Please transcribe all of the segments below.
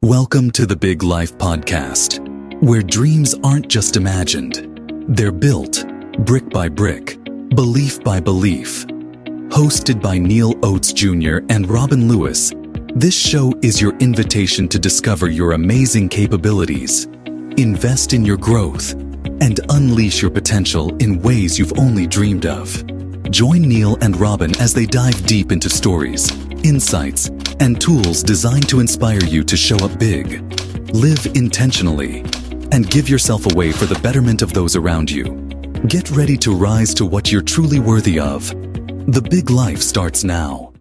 Welcome to the Big Life Podcast, where dreams aren't just imagined, they're built brick by brick, belief by belief. Hosted by Neal Oates Jr. and Robin Lewis, this show is your invitation to discover your amazing capabilities, invest in your growth, and unleash your potential in ways you've only dreamed of. Join Neal and Robin as they dive deep into stories, insights, and tools designed to inspire you to show up big, live intentionally, and give yourself away for the betterment of those around you. Get ready to rise to what you're truly worthy of. The Big Life starts now.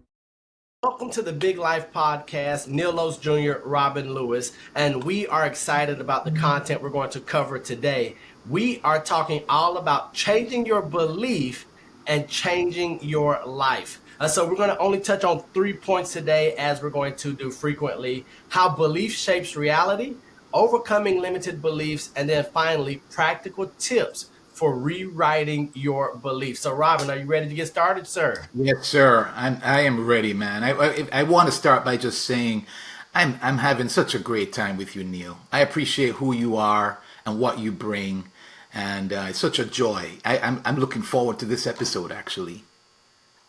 Welcome to the Big Life Podcast, Neal Oates Jr., Robin Lewis, and we are excited about the content we're going to cover today. We are talking all about changing your belief and changing your life. So we're going to only touch on 3 points today, as we're going to do frequently: how belief shapes reality, overcoming limited beliefs, and then finally, practical tips for rewriting your beliefs. So Robin, are you ready to get started, sir? Yes, sir. I am ready, man. I want to start by just saying I'm having such a great time with you, Neal. I appreciate who you are and what you bring, and it's such a joy. I'm looking forward to this episode, actually.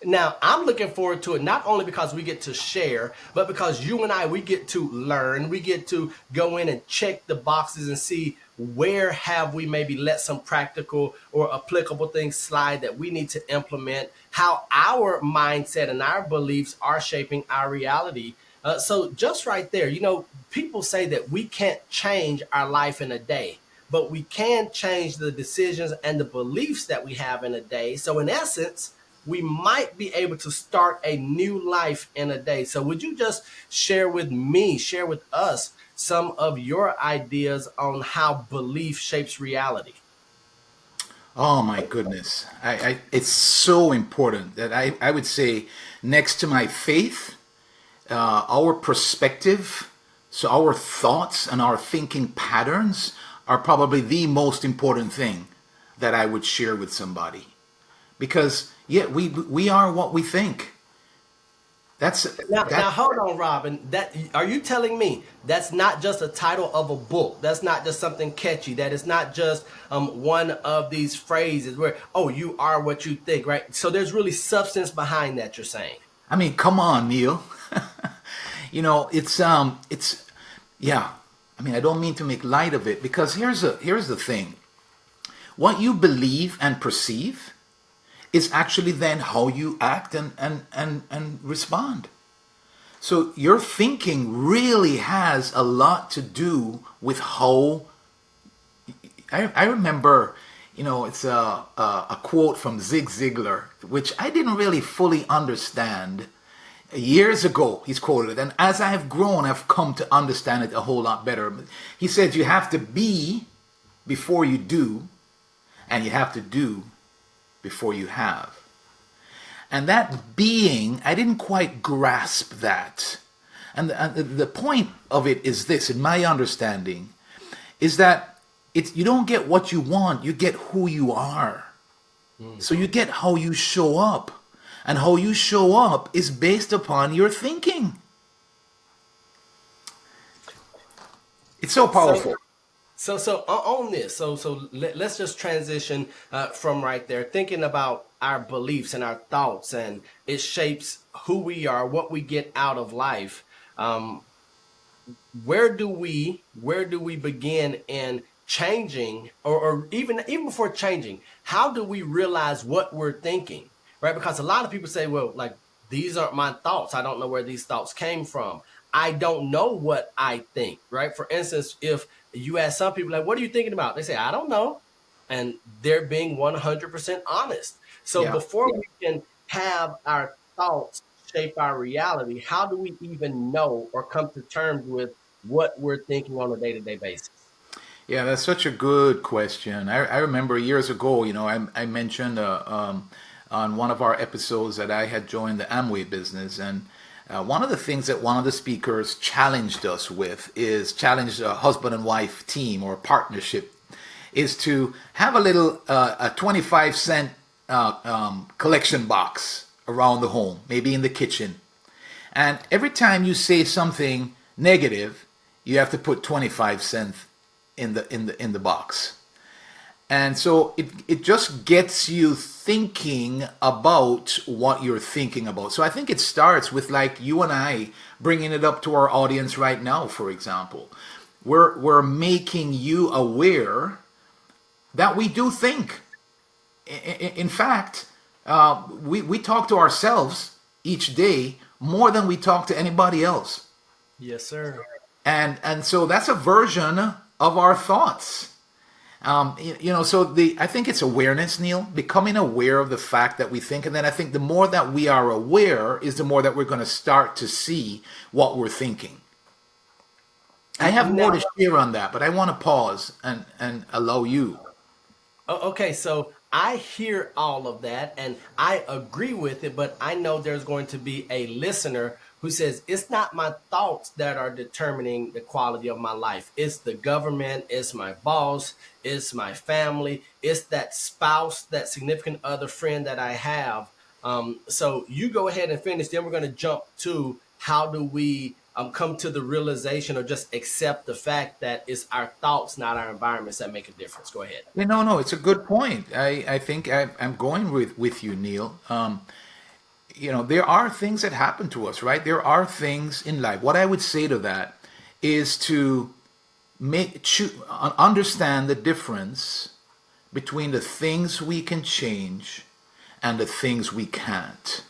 Now, I'm looking forward to it, not only because we get to share, but because you and I, we get to learn. We get to go in and check the boxes and see where have we maybe let some practical or applicable things slide that we need to implement, how our mindset and our beliefs are shaping our reality. So just right there, people say that we can't change our life in a day, but we can change the decisions and the beliefs that we have in a day. So in essence, we might be able to start a new life in a day. So would you just share with us some of your ideas on how belief shapes reality? Oh my goodness. It's so important that I would say, next to my faith, our perspective, so our thoughts and our thinking patterns are probably the most important thing that I would share with somebody. Because we are what we think. Now hold on, Robin. Are you telling me that's not just a title of a book? That's not just something catchy. That is not just one of these phrases where, oh, you are what you think, right? So there's really substance behind that, you're saying. I mean, come on, Neal. It's yeah. I mean, I don't mean to make light of it, because here's the thing. What you believe and perceive is actually then how you act and respond. So your thinking really has a lot to do with how. I remember, it's a quote from Zig Ziglar, which I didn't really fully understand. Years ago, he's quoted it, and as I have grown, I've come to understand it a whole lot better. He said, you have to be before you do, and you have to do before you have. And that being, I didn't quite grasp that. And the point of it is this, in my understanding, is that you don't get what you want, you get who you are. So you get how you show up. And how you show up is based upon your thinking. It's so powerful. So on this, let's just transition from right there, thinking about our beliefs and our thoughts, and it shapes who we are, what we get out of life. Where do we begin in changing, or even before changing? How do we realize what we're thinking, right? Because a lot of people say, well, like, these aren't my thoughts. I don't know where these thoughts came from. I don't know what I think, right? For instance, if you ask some people, like, what are you thinking about? They say, I don't know. And they're being 100% honest. So before we can have our thoughts shape our reality, how do we even know or come to terms with what we're thinking on a day-to-day basis? Yeah, that's such a good question. I remember years ago, I mentioned on one of our episodes that I had joined the Amway business, and one of the things that one of the speakers challenged us with challenged a husband and wife team or partnership, is to have a little a 25-cent collection box around the home, maybe in the kitchen. And every time you say something negative, you have to put 25 cents in the box. And so it just gets you thinking about what you're thinking about. So I think it starts with like you and I bringing it up to our audience right now, for example. We're making you aware that we do think. In fact, we talk to ourselves each day more than we talk to anybody else. Yes, sir. And so that's a version of our thoughts. So I think it's awareness, Neal, becoming aware of the fact that we think. And then I think the more that we are aware is the more that we're going to start to see what we're thinking. I have more to share on that, but I want to pause and allow you. Okay, so I hear all of that and I agree with it, but I know there's going to be a listener who says, it's not my thoughts that are determining the quality of my life. It's the government, it's my boss, it's my family, it's that spouse, that significant other friend that I have. So you go ahead and finish, then we're going to jump to how do we come to the realization or just accept the fact that it's our thoughts, not our environments, that make a difference. Go ahead. No, it's a good point. I think I'm going with you, Neal. There are things that happen to us, right? There are things in life. What I would say to that is to understand the difference between the things we can change and the things we can't.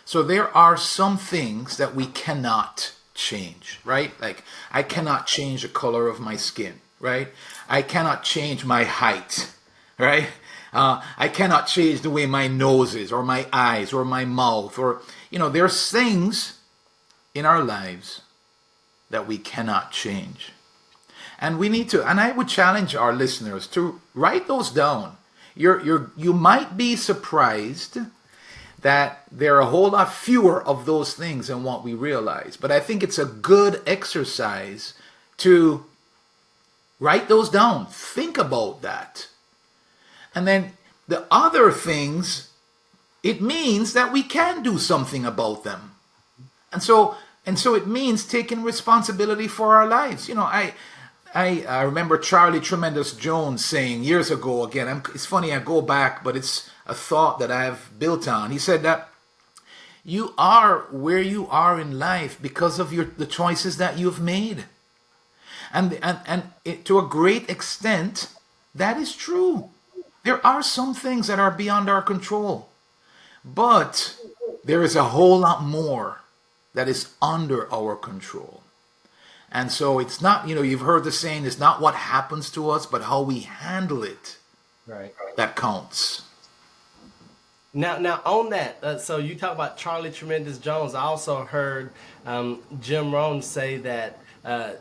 So there are some things that we cannot change, right? Like I cannot change the color of my skin, right? I cannot change my height, right? I cannot change the way my nose is or my eyes or my mouth or, there's things in our lives that we cannot change. And we need to, and I would challenge our listeners to write those down. You might be surprised that there are a whole lot fewer of those things than what we realize. But I think it's a good exercise to write those down. Think about that. And then the other things, it means that we can do something about them. And so it means taking responsibility for our lives. I remember Charlie Tremendous Jones saying years ago, again, it's funny, I go back, but it's a thought that I've built on. He said that you are where you are in life because of the choices that you've made. And to a great extent, that is true. There are some things that are beyond our control, but there is a whole lot more that is under our control. And so it's not, you've heard the saying, it's not what happens to us, but how we handle it. Right. That counts. Now on that, so you talk about Charlie Tremendous Jones. I also heard Jim Rohn say that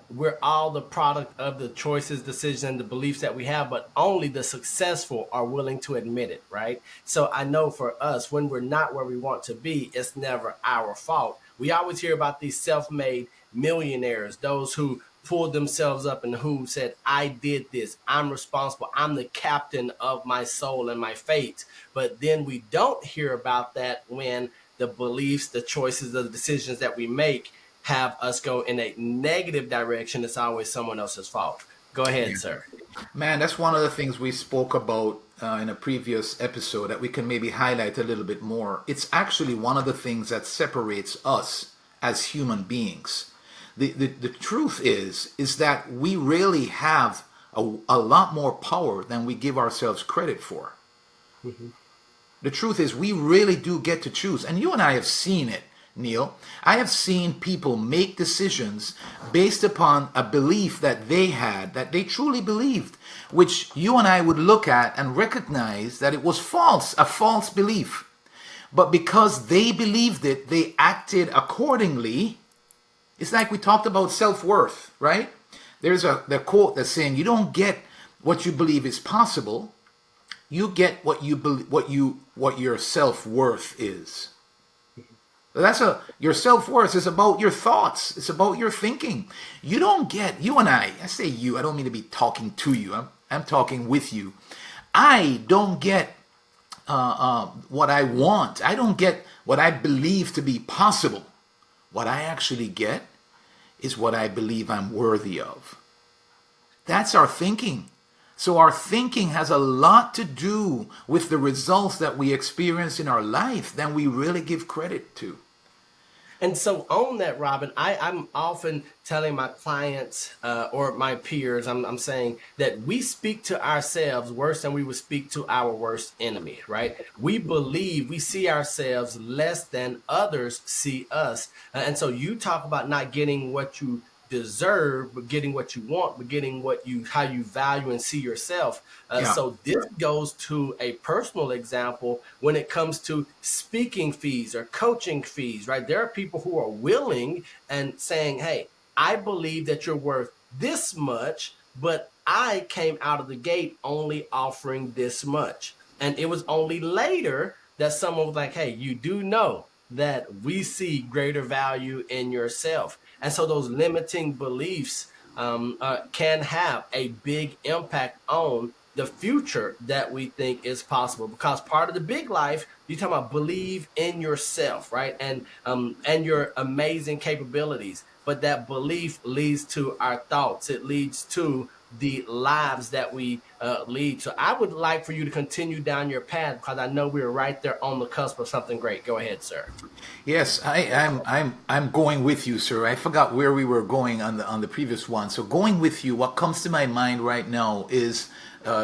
we're all the product of the choices, decisions, and the beliefs that we have, but only the successful are willing to admit it, right? So I know for us, when we're not where we want to be, it's never our fault. We always hear about these self-made millionaires, those who pulled themselves up and who said, I did this, I'm responsible, I'm the captain of my soul and my fate. But then we don't hear about that when the beliefs, the choices, the decisions that we make have us go in a negative direction. It's always someone else's fault. Go ahead, sir. Man, that's one of the things we spoke about in a previous episode that we can maybe highlight a little bit more. It's actually one of the things that separates us as human beings. The truth is that we really have a lot more power than we give ourselves credit for. Mm-hmm. The truth is we really do get to choose. And you and I have seen it, Neal. I have seen people make decisions based upon a belief that they had, that they truly believed, which you and I would look at and recognize that it was false, a false belief. But because they believed it, they acted accordingly. It's like we talked about self-worth, right? There's the quote that's saying you don't get what you believe is possible. You get what you believe, what your self-worth is. Your self-worth is about your thoughts. It's about your thinking. You and I say you, I don't mean to be talking to you. I'm talking with you. I don't get what I want. I don't get what I believe to be possible. What I actually get is what I believe I'm worthy of. That's our thinking. So our thinking has a lot to do with the results that we experience in our life than we really give credit to. And so on that, Robin, I'm often telling my clients or my peers, I'm saying that we speak to ourselves worse than we would speak to our worst enemy, right? We see ourselves less than others see us. And so you talk about not getting what you deserve, but getting what you want, but getting how you value and see yourself. Yeah. So this goes to a personal example when it comes to speaking fees or coaching fees, right? There are people who are willing and saying, hey, I believe that you're worth this much, but I came out of the gate only offering this much. And it was only later that someone was like, hey, you do know that we see greater value in yourself. And so those limiting beliefs can have a big impact on the future that we think is possible. Because part of the big life, you talk about believe in yourself, right? And your amazing capabilities. But that belief leads to our thoughts. It leads to the lives that we lead. So I would like for you to continue down your path because I know we're right there on the cusp of something great. Go ahead, sir. Yes, I'm going with you, sir. I forgot where we were going on the previous one. So going with you, what comes to my mind right now is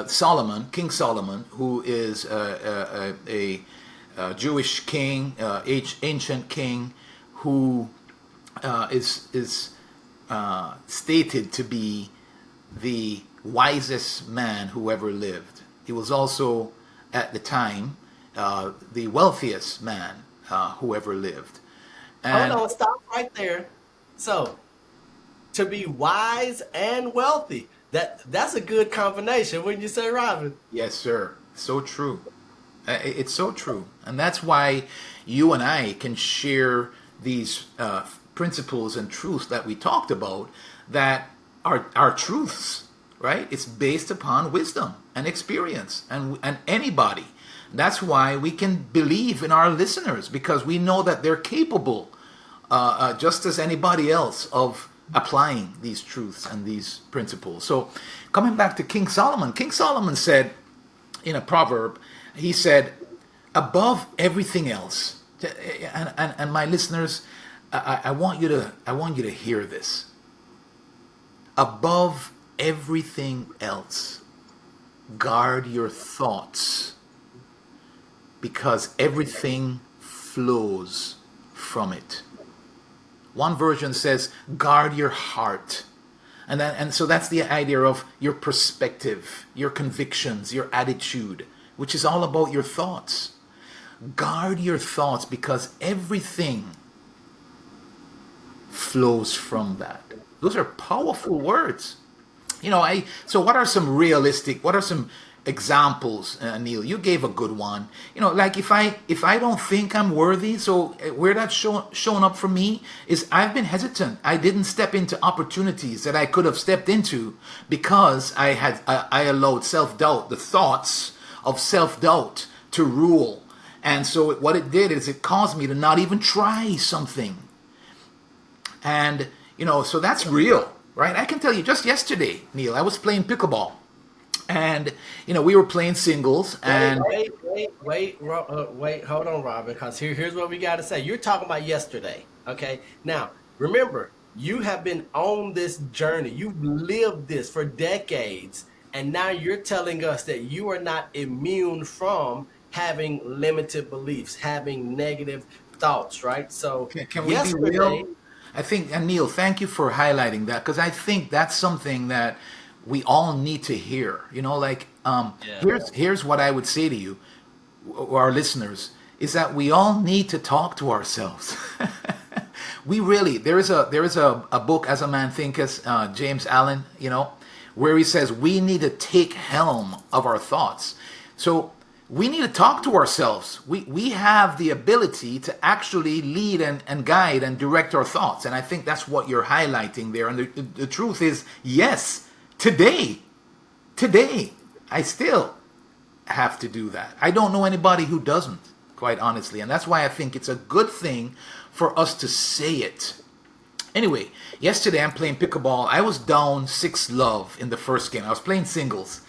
Solomon, King Solomon, who is a Jewish king, ancient king, who is stated to be the wisest man who ever lived. He was also, at the time, the wealthiest man who ever lived. And Hold on, stop right there. So, to be wise and wealthy, that's a good combination, wouldn't you say, Robin? yes, sir, so true. It's so true, and that's why you and I can share these principles and truths that we talked about that are truths, right? It's based upon wisdom and experience, and anybody. That's why we can believe in our listeners, because we know that they're capable, just as anybody else, of applying these truths and these principles. So, coming back to King Solomon said in a proverb, he said, above everything else, and my listeners, I want you to hear this. Above everything else, guard your thoughts, because everything flows from it. One version says, guard your heart. And so that's the idea of your perspective, your convictions, your attitude, which is all about your thoughts. Guard your thoughts, because everything flows from that. Those are powerful words. So what are some examples, Neal? You gave a good one. Like if I don't think I'm worthy, so where that's shown up for me is I've been hesitant. I didn't step into opportunities that I could have stepped into because I allowed self-doubt, the thoughts of self-doubt, to rule. And so what it did is it caused me to not even try something. And so that's real, right? I can tell you, just yesterday, Neal, I was playing pickleball. And we were playing singles, and Wait, hold on, Robin, because here's what we got to say. You're talking about yesterday, okay? Now, remember, you have been on this journey. You've lived this for decades, and now you're telling us that you are not immune from having limited beliefs, having negative thoughts, right? So can we be yesterday, real? I think, and Neal, thank you for highlighting that, because I think that's something that we all need to hear. Here's what I would say to you, our listeners, is that we all need to talk to ourselves. There is a book, As a Man Thinketh, James Allen, where he says we need to take helm of our thoughts. So we need to talk to ourselves. We have the ability to actually lead and guide and direct our thoughts. And I think that's what you're highlighting there. And the truth is, yes, Today, I still have to do that. I don't know anybody who doesn't, quite honestly. And that's why I think it's a good thing for us to say it. Anyway, yesterday I'm playing pickleball. I was down 6-love in the first game. I was playing singles.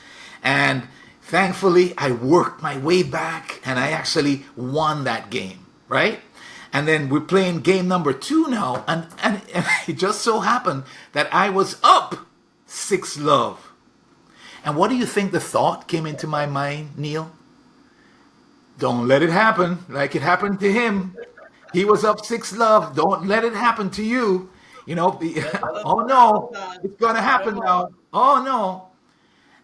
And thankfully, I worked my way back and I actually won that game, right? And then we're playing game number 2 now. And it just so happened that I was up 6-love. And what do you think the thought came into my mind, Neal? Don't let it happen like it happened to him. He was up 6-love. Don't let it happen to you. You know, oh no, it's gonna happen now. Oh no.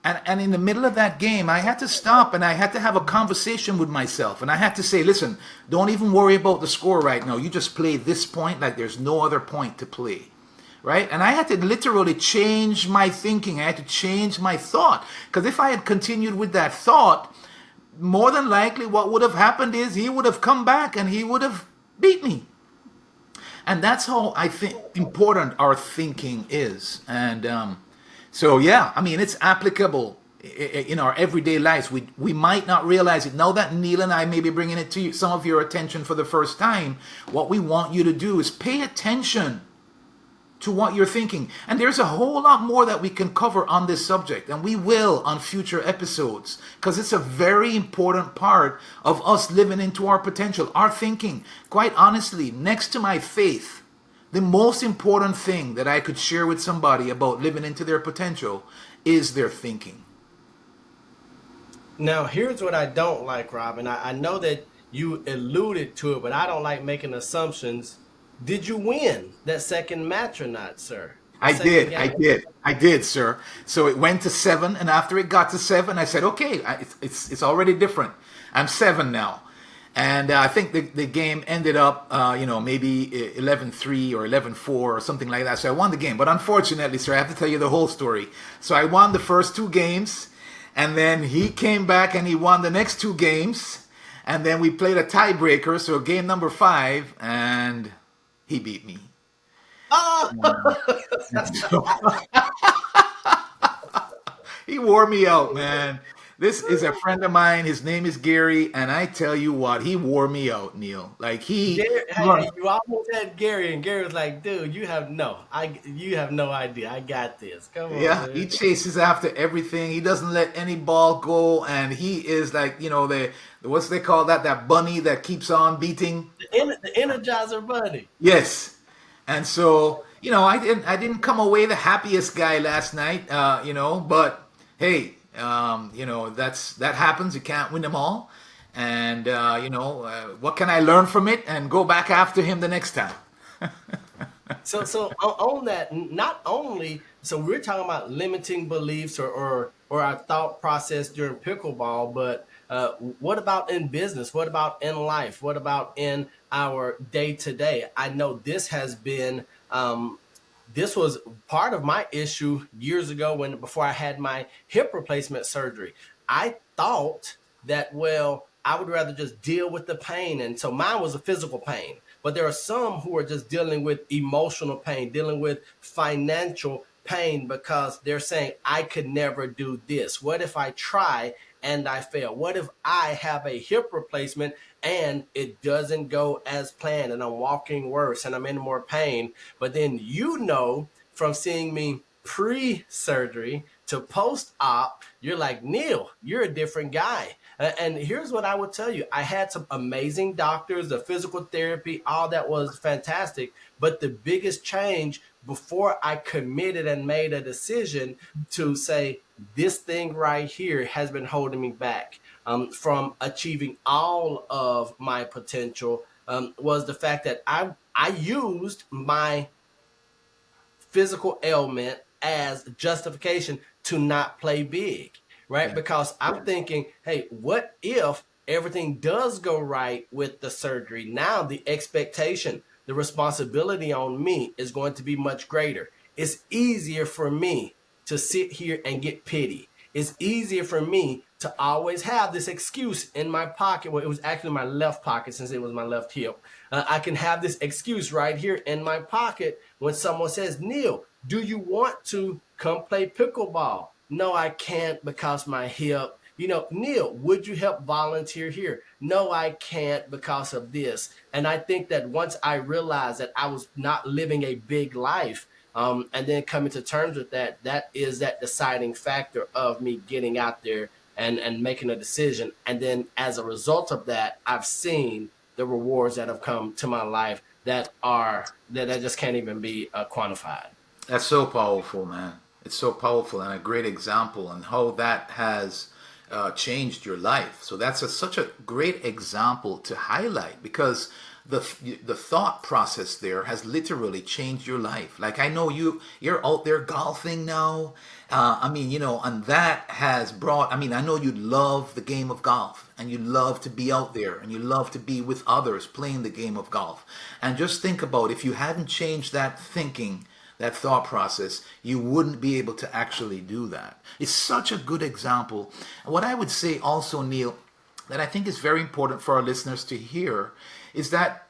And in the middle of that game, I had to stop and I had to have a conversation with myself. And I had to say, listen, don't even worry about the score right now. You just play this point like there's no other point to play. Right? And I had to literally change my thinking. I had to change my thought. Because if I had continued with that thought, more than likely what would have happened is he would have come back and he would have beat me. And that's how I think important our thinking is. And so, yeah, I mean, it's applicable in our everyday lives. We might not realize it. Now that Neal and I may be bringing it to you, some of your attention for the first time, what we want you to do is pay attention to what you're thinking. And there's a whole lot more that we can cover on this subject, and we will on future episodes, because it's a very important part of us living into our potential, our thinking. Quite honestly, next to my faith, the most important thing that I could share with somebody about living into their potential is their thinking. Now, here's what I don't like, Robin. I know that you alluded to it, but I don't like making assumptions. Did you win that second match or not, sir? The I second did, game? I did, sir. So it went to 7, and after it got to 7, I said, okay, it's already different. I'm 7 now. And I think the game ended up, maybe 11-3 or 11-4 or something like that. So I won the game. But unfortunately, sir, I have to tell you the whole story. So I won the first 2 games, and then he came back and he won the next 2 games. And then we played a tiebreaker, so game number 5, and he beat me. Oh, And so he wore me out, man. This is a friend of mine. His name is Gary, and I tell you what, he wore me out, Neal. Like Gary, hey, you almost had Gary, and Gary was like, "Dude, you have no idea. I got this. Come on, yeah, he man." chases after everything. He doesn't let any ball go, and he is like, what's they call that bunny that keeps on beating. The Energizer Bunny. Yes. And so, I didn't come away the happiest guy last night, but hey, that happens. You can't win them all. And, what can I learn from it and go back after him the next time? So on that, not only so we're talking about limiting beliefs or our thought process during pickleball, but what about in business? What about in life? What about in our day to day? I know this has been this was part of my issue years ago before I had my hip replacement surgery. I thought that, well, I would rather just deal with the pain. And so mine was a physical pain. But there are some who are just dealing with emotional pain, dealing with financial pain because they're saying, I could never do this. What if I try and I fail? What if I have a hip replacement and it doesn't go as planned and I'm walking worse and I'm in more pain? But then from seeing me pre-surgery to post-op, you're like, Neal, you're a different guy. And here's what I would tell you. I had some amazing doctors, the physical therapy, all that was fantastic. But the biggest change before I committed and made a decision to say, this thing right here has been holding me back from achieving all of my potential was the fact that I used my physical ailment as justification to not play big, right? Yeah. Because I'm thinking, hey, what if everything does go right with the surgery? Now the expectation, the responsibility on me is going to be much greater. It's easier for me to sit here and get pity. It's easier for me to always have this excuse in my pocket. Well, it was actually my left pocket since it was my left hip. I can have this excuse right here in my pocket when someone says, Neal, do you want to come play pickleball? No, I can't because my hip. Neil, would you help volunteer here? No, I can't because of this. And I think that once I realized that I was not living a big life, and then coming to terms with that, that is that deciding factor of me getting out there and making a decision. And then as a result of that, I've seen the rewards that have come to my life that just can't even be quantified. That's so powerful, man. It's so powerful and a great example on how that has changed your life. So that's such a great example to highlight because the thought process there has literally changed your life. Like I know you're out there golfing now. And that has brought. I mean, I know you love the game of golf and you love to be out there and you love to be with others playing the game of golf. And just think about if you hadn't changed that thinking, that thought process, you wouldn't be able to actually do that. It's such a good example. And what I would say also, Neil, that I think is very important for our listeners to hear is that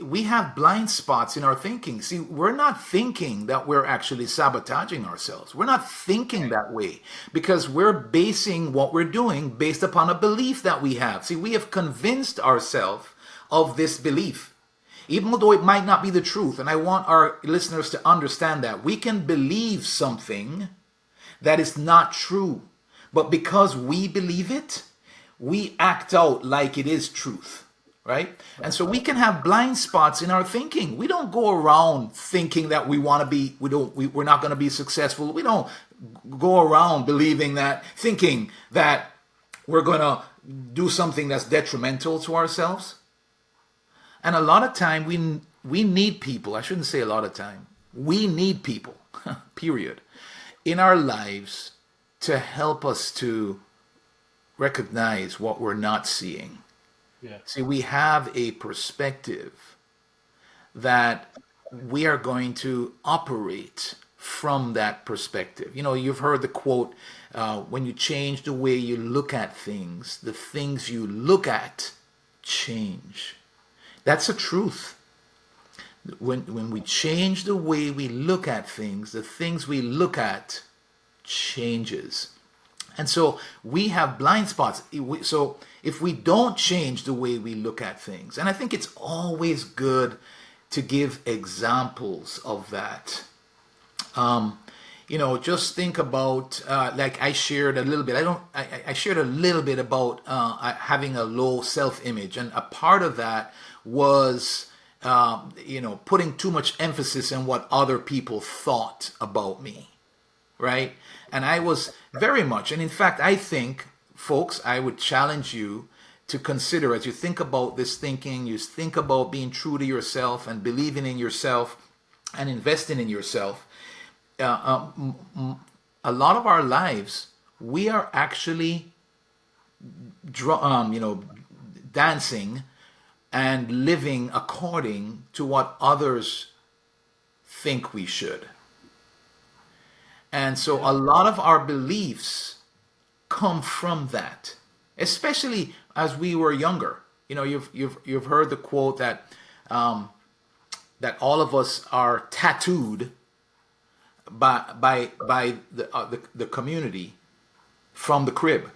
we have blind spots in our thinking. See, we're not thinking that we're actually sabotaging ourselves. We're not thinking that way because we're basing what we're doing based upon a belief that we have. See, we have convinced ourselves of this belief. Even though it might not be the truth, and I want our listeners to understand that we can believe something that is not true, but because we believe it, we act out like it is truth, right? And so we can have blind spots in our thinking. We don't go around thinking that we want to be, we're not going to be successful. We don't go around thinking that we're going to do something that's detrimental to ourselves. And a lot of time we need people. I shouldn't say a lot of time. We need people, period, in our lives to help us to recognize what we're not seeing. Yeah. See, we have a perspective that we are going to operate from that perspective. You've heard the quote, when you change the way you look at things, the things you look at change. That's a truth. When we change the way we look at things, the things we look at changes. And so we have blind spots. So if we don't change the way we look at things, and I think it's always good to give examples of that. Just think about, like I shared a little bit. I shared a little bit about having a low self-image, and a part of that was, putting too much emphasis on what other people thought about me, right? And I was very much, and in fact, I think, folks, I would challenge you to consider as you think about this thinking, you think about being true to yourself and believing in yourself and investing in yourself. A lot of our lives, we are actually, dancing and living according to what others think we should. And so a lot of our beliefs come from that, especially as we were younger. You've heard the quote that that all of us are tattooed by the community from the crib.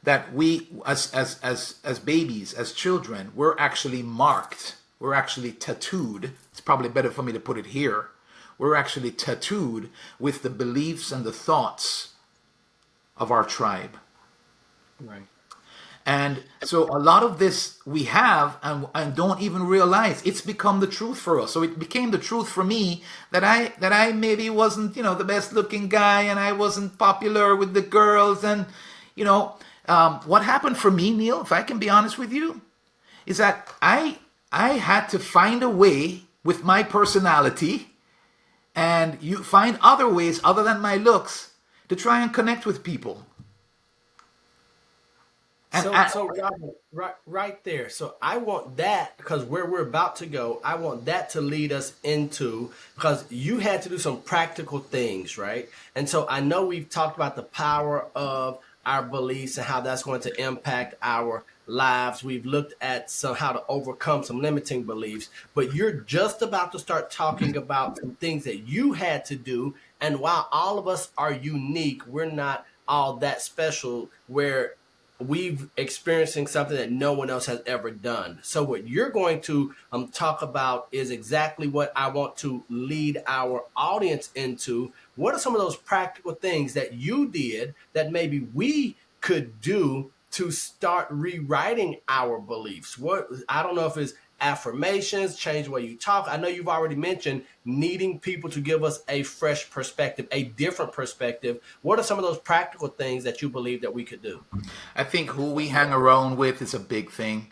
That we as babies, as children, we're actually marked. We're actually tattooed. It's probably better for me to put it here. We're actually tattooed with the beliefs and the thoughts of our tribe. Right. And so a lot of this we have and don't even realize it's become the truth for us. So it became the truth for me that I maybe wasn't, the best looking guy, and I wasn't popular with the girls. And, what happened for me, Neil, if I can be honest with you, is that I had to find a way with my personality, and you find other ways other than my looks to try and connect with people. And So Robert, right there. So I want that, because where we're about to go, I want that to lead us into, because you had to do some practical things, right? And so I know we've talked about the power of our beliefs and how that's going to impact our lives. We've looked at how to overcome some limiting beliefs, but you're just about to start talking about some things that you had to do. And while all of us are unique, we're not all that special where we've experiencing something that no one else has ever done. So what you're going to talk about is exactly what I want to lead our audience into. What are some of those practical things that you did that maybe we could do to start rewriting our beliefs? What, I don't know if it's affirmations, change the way you talk. I know you've already mentioned needing people to give us a fresh perspective, a different perspective. What are some of those practical things that you believe that we could do? I think who we hang around with is a big thing.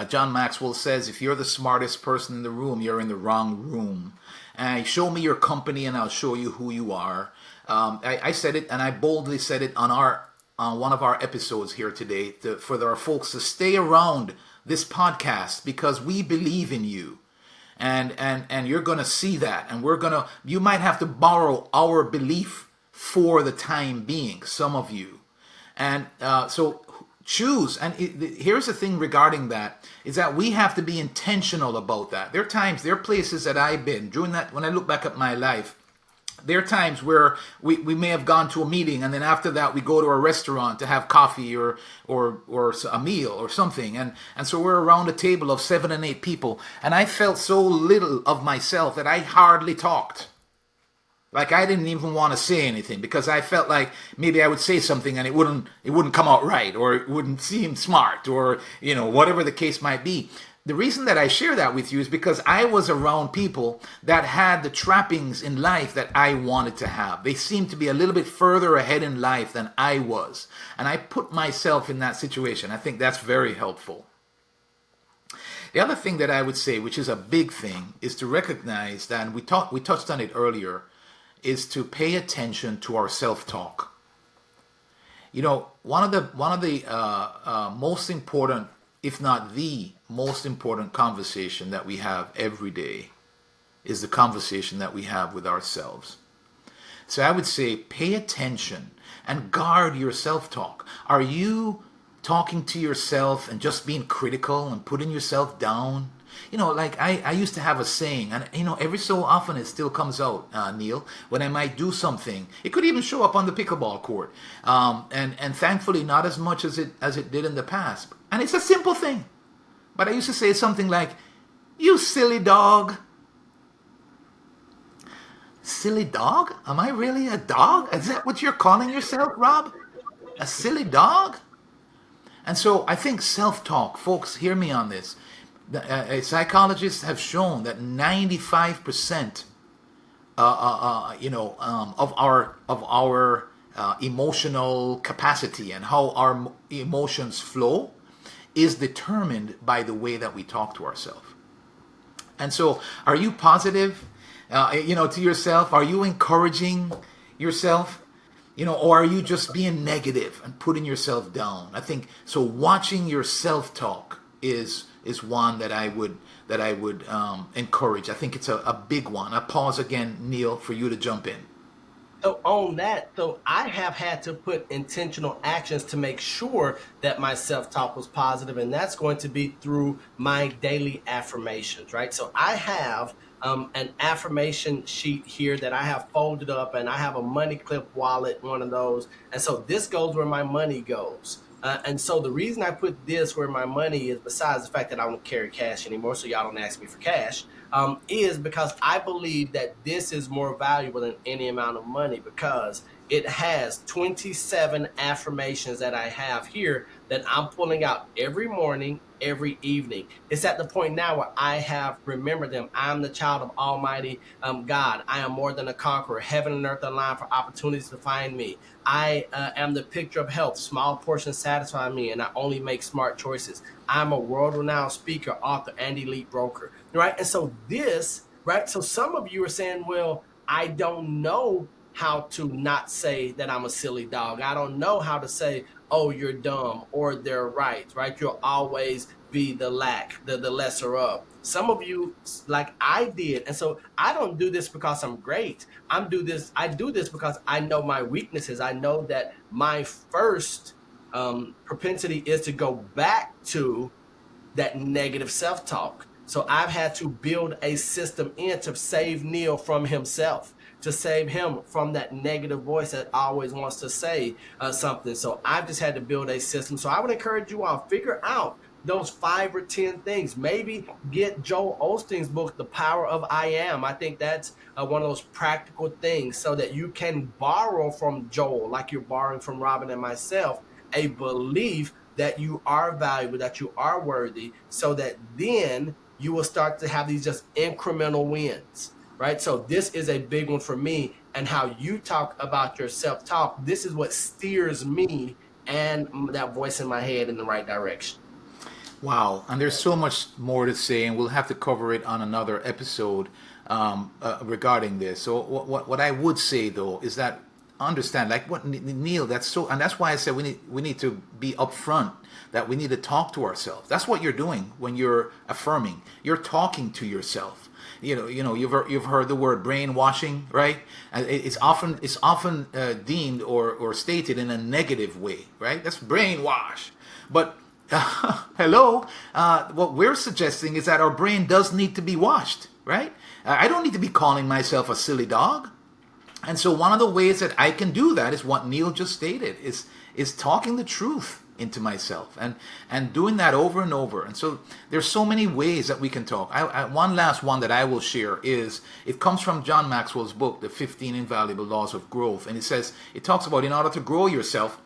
John Maxwell says, if you're the smartest person in the room, you're in the wrong room. And show me your company and I'll show you who you are. I said it, and I boldly said it on one of our episodes here today, for our folks to stay around this podcast because we believe in you. And you're going to see that. And you might have to borrow our belief for the time being, some of you. And so choose. And here's the thing regarding that, is that we have to be intentional about that. There are places that I've been during that, when I look back at my life, there are times where we may have gone to a meeting, and then after that we go to a restaurant to have coffee or a meal or something, and so we're around a table of 7 and 8 people, and I felt so little of myself that I hardly talked. Like I didn't even want to say anything because I felt like maybe I would say something and it wouldn't come out right, or it wouldn't seem smart, or whatever the case might be. The reason that I share that with you is because I was around people that had the trappings in life that I wanted to have. They seemed to be a little bit further ahead in life than I was. And I put myself in that situation. I think that's very helpful. The other thing that I would say, which is a big thing, is to recognize that, and we touched on it earlier, is to pay attention to our self-talk. One of the most important, if not the most important conversation that we have every day is the conversation that we have with ourselves. So I would say pay attention and guard your self-talk. Are you talking to yourself and just being critical and putting yourself down? Like I used to have a saying, and every so often it still comes out, Neal, when I might do something. It could even show up on the pickleball court, and thankfully not as much as it did in the past. And it's a simple thing, but I used to say something like, "You silly dog." Silly dog? Am I really a dog? Is that what you're calling yourself, Rob? A silly dog? And so I think self-talk, folks, hear me on this. Psychologists have shown that 95% of our emotional capacity and how our emotions flow is determined by the way that we talk to ourselves. And so, are you positive, to yourself? Are you encouraging yourself? Or are you just being negative and putting yourself down? I think so. Watching your self-talk is one that I would encourage. I think it's a big one. I pause again, Neal, for you to jump in. So on that, so I have had to put intentional actions to make sure that my self-talk was positive, and that's going to be through my daily affirmations, right? So I have an affirmation sheet here that I have folded up, and I have a money clip wallet, one of those, and so this goes where my money goes. And so the reason I put this where my money is, besides the fact that I don't carry cash anymore, so y'all don't ask me for cash, is because I believe that this is more valuable than any amount of money, because it has 27 affirmations that I have here that I'm pulling out every morning, every evening. It's at the point now where I have remembered them. I am the child of Almighty God. I am more than a conqueror. Heaven and earth align for opportunities to find me. I am the picture of health. Small portions satisfy me, and I only make smart choices. I'm a world-renowned speaker, author, and elite broker. Right? And so this, right? So some of you are saying, well, I don't know how to not say that I'm a silly dog. I don't know how to say, oh, you're dumb, or they're right? You'll always be the lesser of. Some of you, like I did. And so I don't do this because I'm great. I do this because I know my weaknesses. I know that my first propensity is to go back to that negative self-talk. So I've had to build a system in to save Neal from himself. to save him from that negative voice that always wants to say something. So I've just had to build a system. So I would encourage you all, figure out those 5 or 10 things. Maybe get Joel Osteen's book, The Power of I Am. I think that's one of those practical things so that you can borrow from Joel, like you're borrowing from Robin and myself, a belief that you are valuable, that you are worthy, so that then you will start to have these just incremental wins, right? So this is a big one for me, and how you talk about your self-talk. This is what steers me and that voice in my head in the right direction. Wow, and there's so much more to say, and we'll have to cover it on another episode regarding this. So, what I would say though is that understand, like what Neal, that's so, and that's why I said we need to be upfront, that we need to talk to ourselves. That's what you're doing when you're affirming. You're talking to yourself. You've heard the word brainwashing, right? And it's often deemed or stated in a negative way, right? That's brainwash, but hello, what we're suggesting is that our brain does need to be washed, right? I don't need to be calling myself a silly dog. And so one of the ways that I can do that is what Neal just stated, is talking the truth into myself and doing that over and over. And so there's so many ways that we can talk. One last one that I will share is, it comes from John Maxwell's book, The 15 Invaluable Laws of Growth. And it talks about, in order to grow yourself,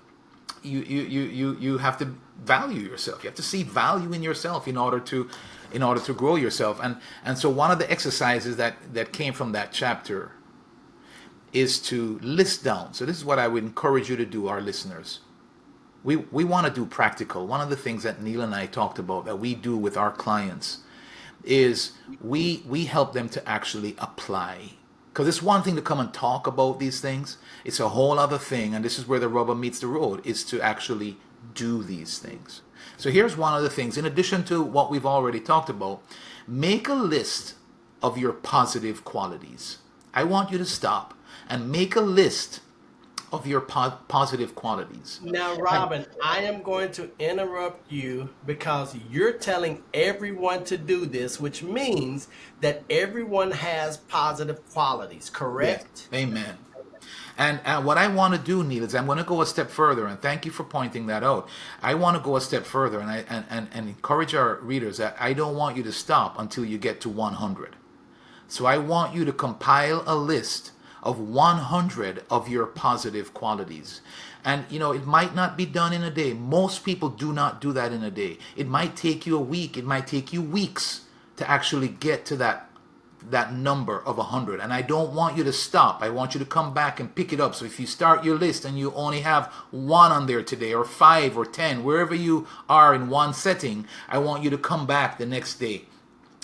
you have to value yourself. You have to see value in yourself in order to grow yourself. And so one of the exercises that came from that chapter is to list down. So this is what I would encourage you to do, our listeners. We want to do practical. One of the things that Neal and I talked about that we do with our clients is we help them to actually apply. Because it's one thing to come and talk about these things. It's a whole other thing, and this is where the rubber meets the road, is to actually do these things. So here's one of the things. In addition to what we've already talked about, make a list of your positive qualities. I want you to stop and make a list of your positive qualities. Now, Robin, I am going to interrupt you because you're telling everyone to do this, which means that everyone has positive qualities, correct? Yeah. Amen. And what I want to do, Neal, is I'm going to go a step further, and thank you for pointing that out. I want to go a step further and encourage our readers that I don't want you to stop until you get to 100. So I want you to compile a list of 100 of your positive qualities. And it might not be done in a day. Most people do not do that in a day. It might take you a week. It might take you weeks to actually get to that number of 100. And I don't want you to stop. I want you to come back and pick it up. So if you start your list and you only have 1 on there today, or 5 or 10, wherever you are in one setting, I want you to come back the next day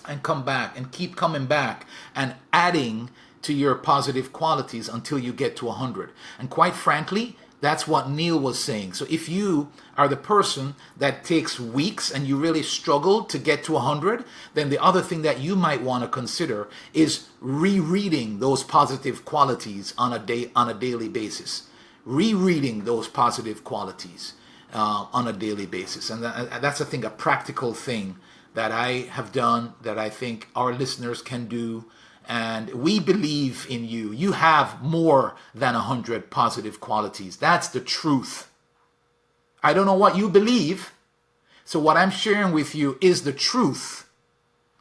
and come back and keep coming back and adding to your positive qualities until you get to 100. And quite frankly, that's what Neal was saying. So if you are the person that takes weeks and you really struggle to get to 100, then the other thing that you might want to consider is rereading those positive qualities on a daily basis. Rereading those positive qualities on a daily basis. And that's, I think, a practical thing that I have done, that I think our listeners can do. And we believe in you. You have more than 100 positive qualities. That's the truth. I don't know what you believe. So what I'm sharing with you is the truth.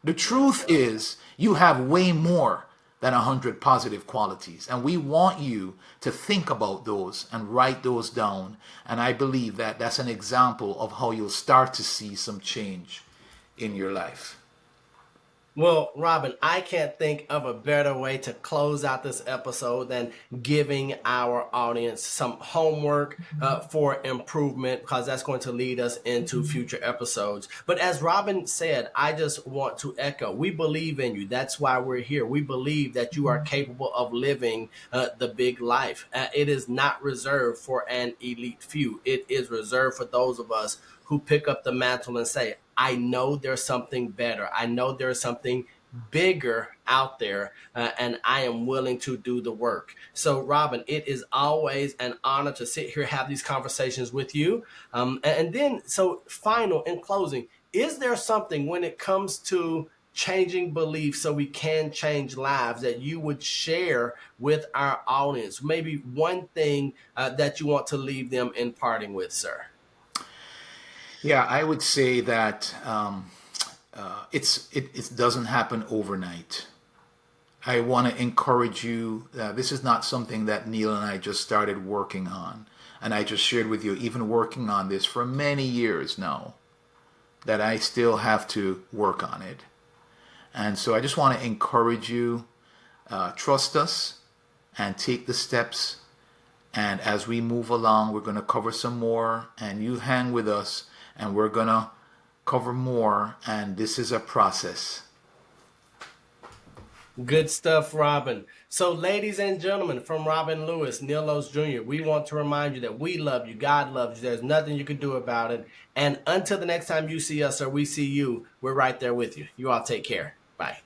The truth is you have way more than 100 positive qualities. And we want you to think about those and write those down. And I believe that that's an example of how you'll start to see some change in your life. Well, Robin, I can't think of a better way to close out this episode than giving our audience some homework for improvement, because that's going to lead us into future episodes. But as Robin said, I just want to echo, we believe in you. That's why we're here. We believe that you are capable of living the big life. It is not reserved for an elite few. It is reserved for those of us who pick up the mantle and say, I know there's something better. I know there's something bigger out there, and I am willing to do the work. So, Robin, it is always an honor to sit here, have these conversations with you. And then, so final, in closing, is there something when it comes to changing beliefs so we can change lives that you would share with our audience? Maybe one thing that you want to leave them in parting with, sir. Yeah, I would say that it doesn't happen overnight. I want to encourage you. This is not something that Neal and I just started working on. And I just shared with you, even working on this for many years now, that I still have to work on it. And so I just want to encourage you, trust us and take the steps. And as we move along, we're going to cover some more. And you hang with us, and we're going to cover more. And this is a process. Good stuff, Robin. So, ladies and gentlemen, from Robin Lewis, Neal Oates Jr., we want to remind you that we love you. God loves you. There's nothing you can do about it. And until the next time you see us or we see you, we're right there with you. You all take care. Bye.